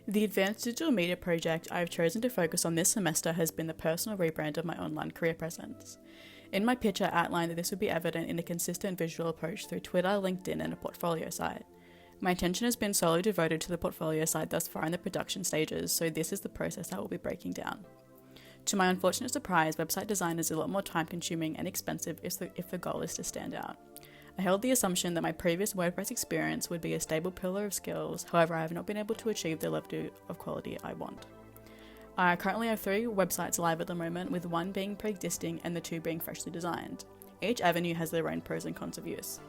The advanced digital media project I've chosen to focus on this semester has been the personal rebrand of my online career presence. In my pitch, I outlined that this would be evident in a consistent visual approach through Twitter, LinkedIn, and a portfolio site. My attention has been solely devoted to the portfolio side thus far in the production stages, so this is the process I will be breaking down. To my unfortunate surprise, website design is a lot more time-consuming and expensive if the goal is to stand out. I held the assumption that my previous WordPress experience would be a stable pillar of skills, however I have not been able to achieve the level of quality I want. I currently have 3 websites live at the moment, with 1 being pre-existing and the 2 being freshly designed. Each avenue has their own pros and cons of use.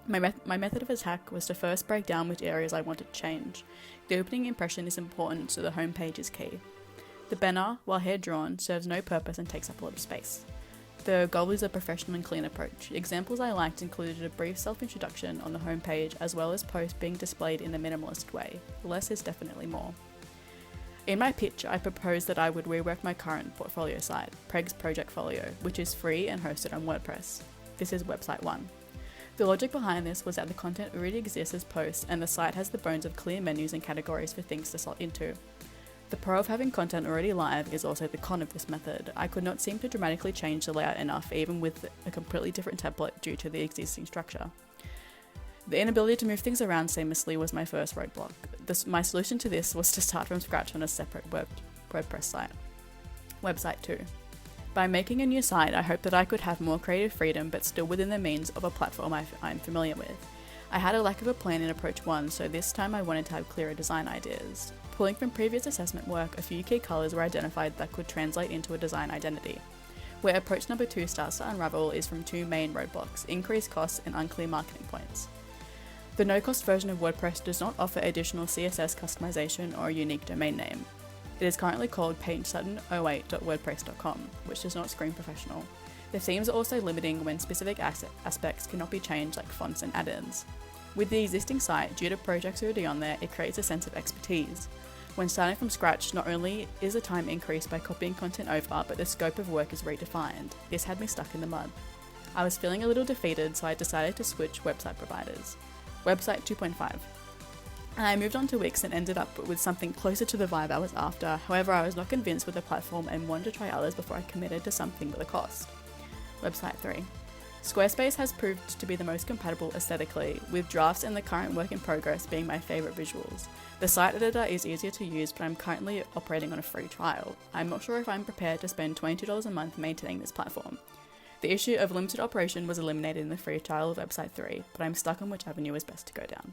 My method of attack was to first break down which areas I wanted to change. The opening impression is important, so the homepage is key. The banner, while hand-drawn, serves no purpose and takes up a lot of space. The goal is a professional and clean approach. Examples I liked included a brief self-introduction on the homepage, as well as posts being displayed in a minimalist way. Less is definitely more. In my pitch, I proposed that I would rework my current portfolio site, Preg's Project Folio, which is free and hosted on WordPress. This is website 1. The logic behind this was that the content already exists as posts, and the site has the bones of clear menus and categories for things to slot into. The pro of having content already live is also the con of this method. I could not seem to dramatically change the layout enough, even with a completely different template due to the existing structure. The inability to move things around seamlessly was my first roadblock. My solution to this was to start from scratch on a separate WordPress site. Website 2. By making a new site, I hoped that I could have more creative freedom, but still within the means of a platform I'm familiar with. I had a lack of a plan in approach 1, so this time I wanted to have clearer design ideas. Pulling from previous assessment work, a few key colours were identified that could translate into a design identity. Where approach number 2 starts to unravel is from 2 main roadblocks: increased costs and unclear marketing points. The no-cost version of WordPress does not offer additional CSS customization or a unique domain name. It is currently called pagesutton08.wordpress.com, which does not scream professional. The themes are also limiting when specific aspects cannot be changed, like fonts and add-ins. With the existing site, due to projects already on there, it creates a sense of expertise. When starting from scratch, not only is the time increased by copying content over, but the scope of work is redefined. This had me stuck in the mud. I was feeling a little defeated, so I decided to switch website providers. Website 2.5. And I moved on to Wix and ended up with something closer to the vibe I was after. However, I was not convinced with the platform and wanted to try others before I committed to something with a cost. Website 3. Squarespace has proved to be the most compatible aesthetically, with drafts and the current work in progress being my favourite visuals. The site editor is easier to use, but I'm currently operating on a free trial. I'm not sure if I'm prepared to spend $22 a month maintaining this platform. The issue of limited operation was eliminated in the free trial of website 3, but I'm stuck on which avenue is best to go down.